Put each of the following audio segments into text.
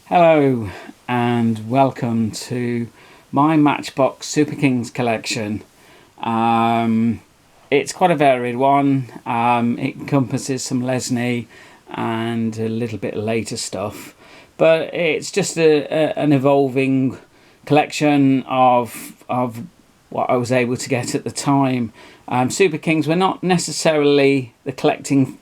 Hello and welcome to my Matchbox Superkings collection. It's quite a varied one. It encompasses some Lesney and a little bit later stuff, but it's just an evolving collection of what I was able to get at the time. Superkings were not necessarily the collecting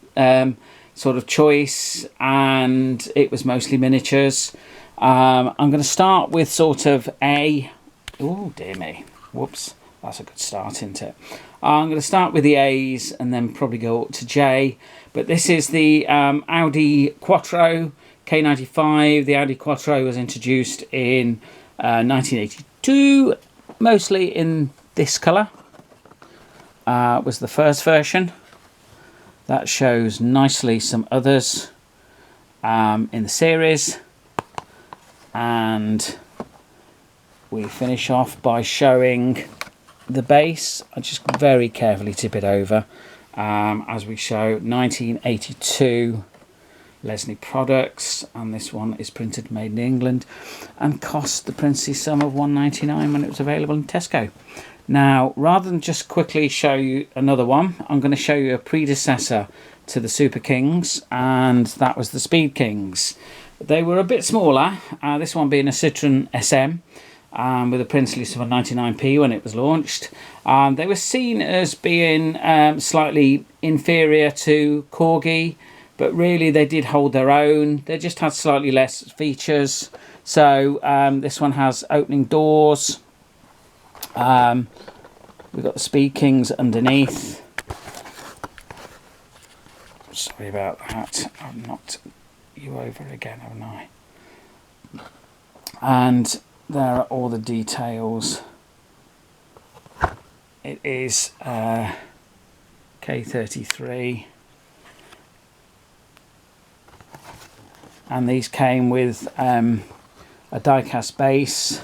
sort of choice, and it was mostly miniatures. I'm going to start with sort of oh dear me, whoops, that's a good start, isn't it? I'm going to start with the A's and then probably go up to J. But this is the Audi Quattro K95. The Audi Quattro was introduced in 1982, mostly in this colour. Was the first version. That shows nicely some others in the series, and we finish off by showing the base. I just very carefully tip it over as we show 1982 Lesney products, and this one is printed made in England and cost the princely sum of £1.99 when it was available in Tesco. Now, rather than just quickly show you another one, I'm going to show you a predecessor to the Super Kings, and that was the Speed Kings. They were a bit smaller, this one being a Citroen SM with a princely sum of 99p when it was launched. They were seen as being slightly inferior to Corgi, but really they did hold their own. They just had slightly less features. So this one has opening doors. We've got the Speed Kings underneath. Sorry about that, I've knocked you over again, haven't I? And there are all the details. It is K33, and these came with a diecast base,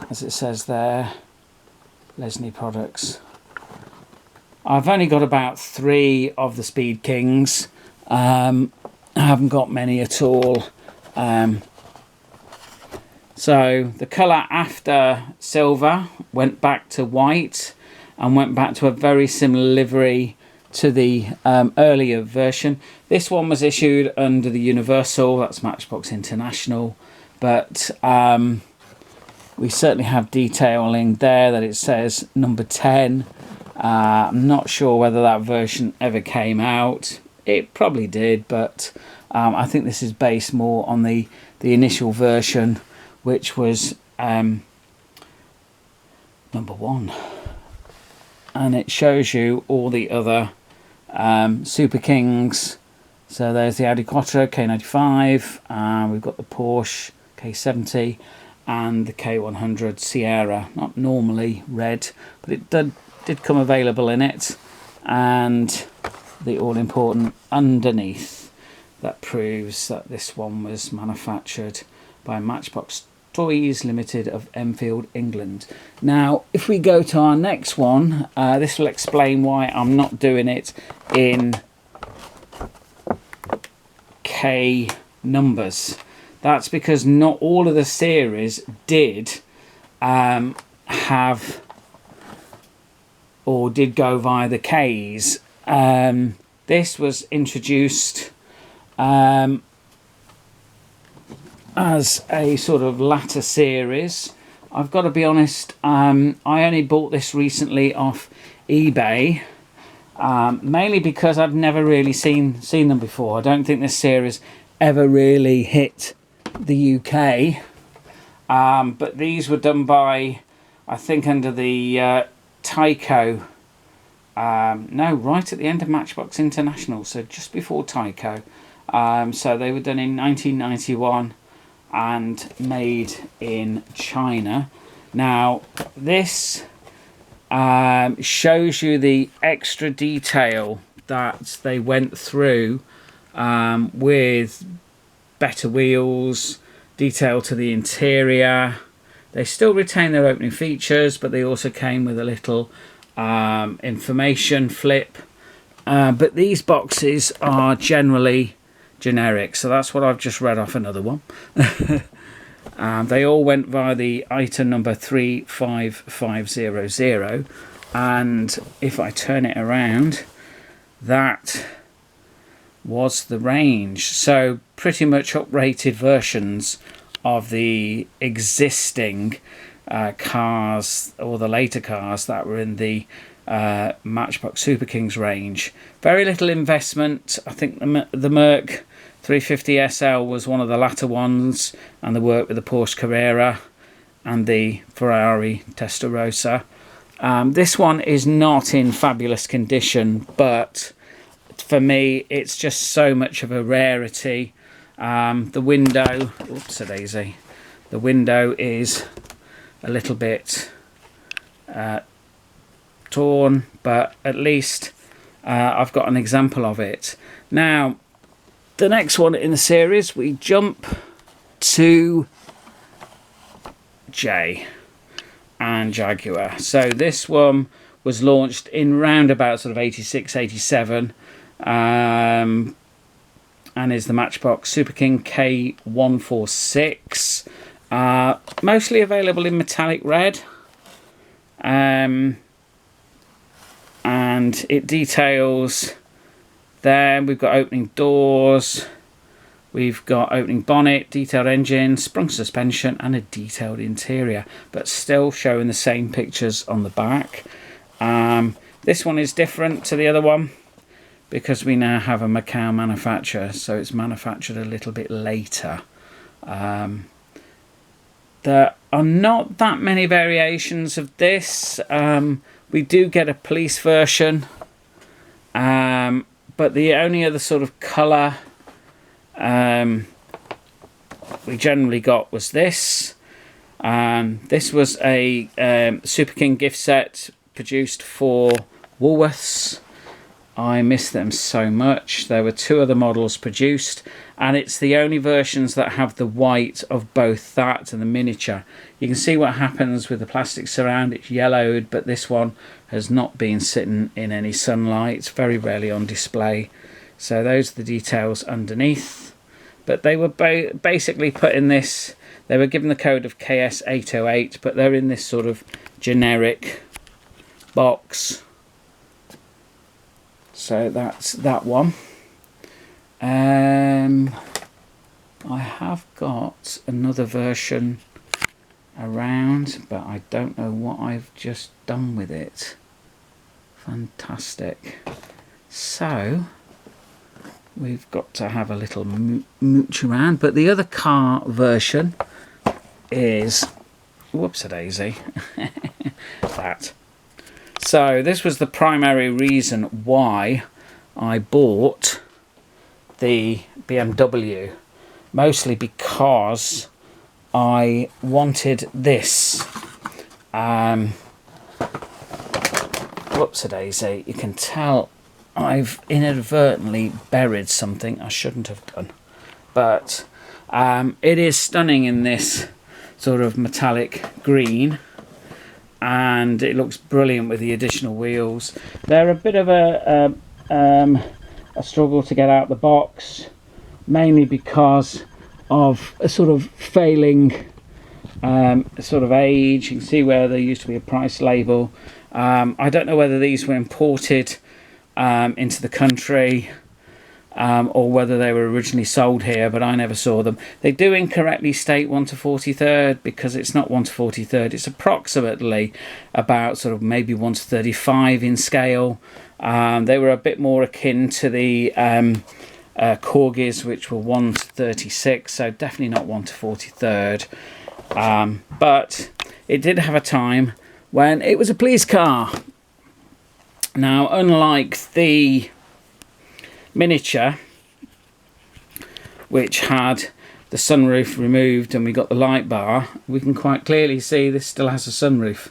as it says there. Lesney products. I've only got about 3 of the Speed Kings. I haven't got many at all. So the colour after silver went back to white and went back to a very similar livery to the earlier version. This one was issued under the Universal, that's Matchbox International, but we certainly have detailing there that it says number 10. I'm not sure whether that version ever came out. It probably did, but I think this is based more on the initial version, which was number 1. And it shows you all the other Super Kings. So there's the Audi Quattro K95. We've got the Porsche K70. And the K100 Sierra, not normally red, but it did come available in it, and the all-important underneath that proves that this one was manufactured by Matchbox Toys Limited of Enfield, England. Now, if we go to our next one, this will explain why I'm not doing it in K numbers. That's because not all of the series did have or did go via the Ks. This was introduced as a sort of latter series. I've got to be honest, I only bought this recently off eBay, mainly because I've never really seen them before. I don't think this series ever really hit the UK, but these were done by, I think, under the Tyco, no, right at the end of Matchbox International, so just before Tyco. So they were done in 1991 and made in China. Now this shows you the extra detail that they went through with better wheels, detail to the interior. They still retain their opening features, but they also came with a little information flip. But these boxes are generally generic. So that's what I've just read off another one. They all went via the item number 35500, and if I turn it around, that was the range. So pretty much uprated versions of the existing cars, or the later cars that were in the Matchbox Superkings range. Very little investment. I think the Merc 350 SL was one of the latter ones, and the work with the Porsche Carrera and the Ferrari Testarossa. This one is not in fabulous condition, but for me it's just so much of a rarity. The window, oops-a-daisy, the window is a little bit torn, but at least I've got an example of it. Now, the next one in the series, we jump to J and Jaguar. So this one was launched in roundabout sort of 86, 87, and is the Matchbox Superking K146. Mostly available in metallic red. And it details there. We've got opening doors, we've got opening bonnet, detailed engine, sprung suspension, and a detailed interior, but still showing the same pictures on the back. This one is different to the other one because we now have a Macau manufacturer, so it's manufactured a little bit later. There are not that many variations of this. We do get a police version, but the only other sort of colour we generally got was this. This was a Super King gift set produced for Woolworths. I miss them so much. There were 2 other models produced, and it's the only versions that have the white of both that and the miniature. You can see what happens with the plastic surround. It's yellowed, but this one has not been sitting in any sunlight. It's very rarely on display. So those are the details underneath. But they were basically put in this, they were given the code of KS808, but they're in this sort of generic box. So that's that one. I have got another version around, but I don't know what I've just done with it. Fantastic. So we've got to have a little mooch around, but the other car version is, whoops-a-daisy, that. So this was the primary reason why I bought the BMW, mostly because I wanted this. Whoops-a-daisy, you can tell I've inadvertently buried something I shouldn't have done. But it is stunning in this sort of metallic green, and it looks brilliant with the additional wheels. They're a bit of a struggle to get out the box, mainly because of a sort of failing sort of age. You can see where there used to be a price label. I don't know whether these were imported into the country or whether they were originally sold here, but I never saw them. They do incorrectly state 1 to 43rd because it's not 1 to 43rd. It's approximately about sort of maybe 1 to 35 in scale. They were a bit more akin to the Corgis, which were 1 to 36, so definitely not 1 to 43rd. But it did have a time when it was a police car. Now, unlike the miniature, which had the sunroof removed and we got the light bar, we can quite clearly see this still has a sunroof,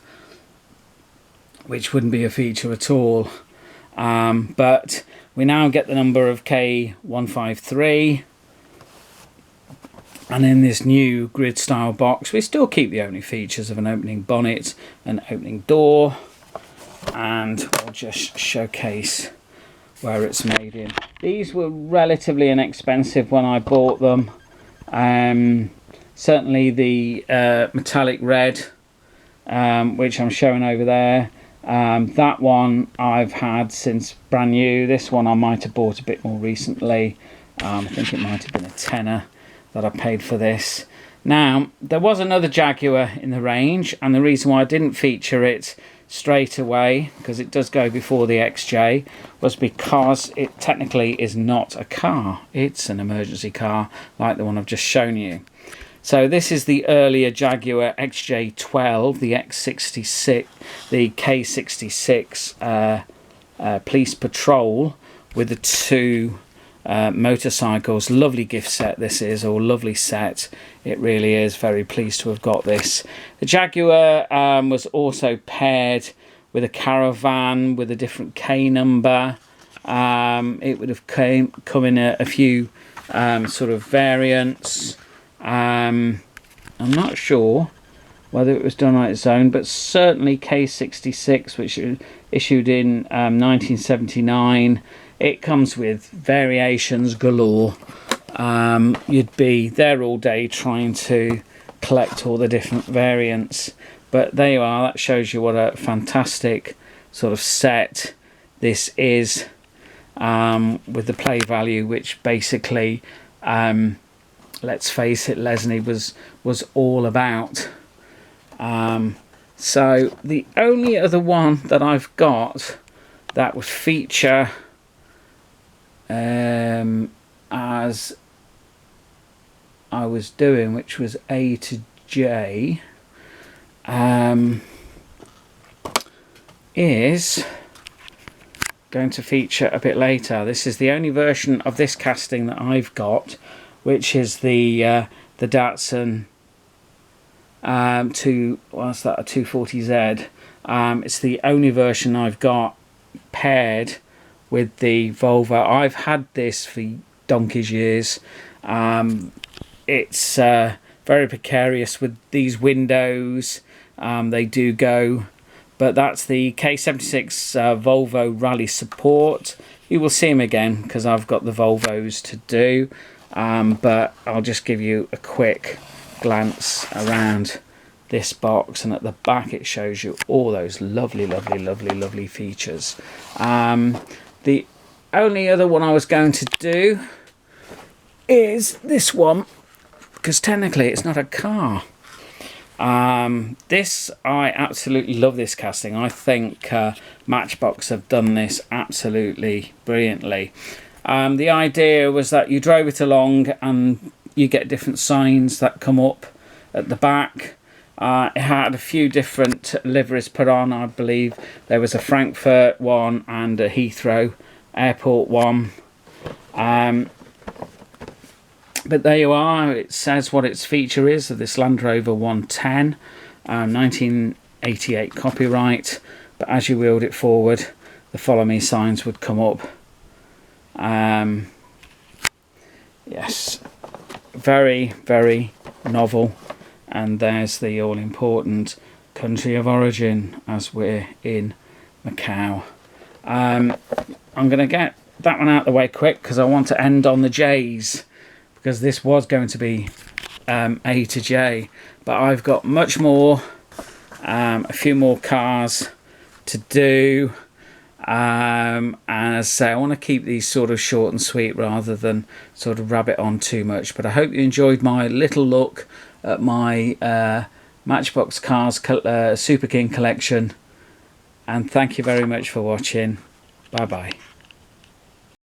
which wouldn't be a feature at all. But we now get the number of K153, and in this new grid style box we still keep the only features of an opening bonnet, an opening door, and I'll just showcase where it's made in. These were relatively inexpensive when I bought them. Certainly the metallic red, which I'm showing over there, that one I've had since brand new. This one I might have bought a bit more recently. I think it might have been a tenner that I paid for this. Now, there was another Jaguar in the range, and the reason why I didn't feature it straight away, because it does go before the XJ, was because it technically is not a car. It's an emergency car like the one I've just shown you. So this is the earlier Jaguar XJ12, the X66, the K66 police patrol with the two motorcycles. Lovely gift set this is, or lovely set. It really is. Very pleased to have got this. The Jaguar was also paired with a Caravan with a different K number. It would have come in a few sort of variants. I'm not sure whether it was done on its own, but certainly K66, which was issued in 1979. It comes with variations galore. You'd be there all day trying to collect all the different variants. But there you are. That shows you what a fantastic sort of set this is, with the play value, which basically, let's face it, Lesney was all about. So the only other one that I've got that would feature as I was doing, which was A to J, is going to feature a bit later. This is the only version of this casting that I've got, which is the Datsun what's that, a 240Z. It's the only version I've got paired with the Volvo. I've had this for donkey's years. It's very precarious with these windows. They do go, but that's the K76 Volvo Rally Support. You will see them again because I've got the Volvos to do, but I'll just give you a quick glance around this box, and at the back it shows you all those lovely features. The only other one I was going to do is this one, because technically it's not a car. This, I absolutely love this casting. I think Matchbox have done this absolutely brilliantly. The idea was that you drove it along and you get different signs that come up at the back. It had a few different liveries put on. I believe there was a Frankfurt one and a Heathrow Airport one. But there you are. It says what its feature is of this Land Rover 110, 1988 copyright. But as you wheeled it forward, the follow me signs would come up. Yes, very novel. And there's the all-important country of origin, as we're in Macau. I'm going to get that one out of the way quick because I want to end on the J's, because this was going to be A to J, but I've got much more, a few more cars to do. And as I say, I want to keep these sort of short and sweet rather than sort of rabbit on too much. But I hope you enjoyed my little look at my Matchbox Cars Super King collection, and thank you very much for watching. Bye bye.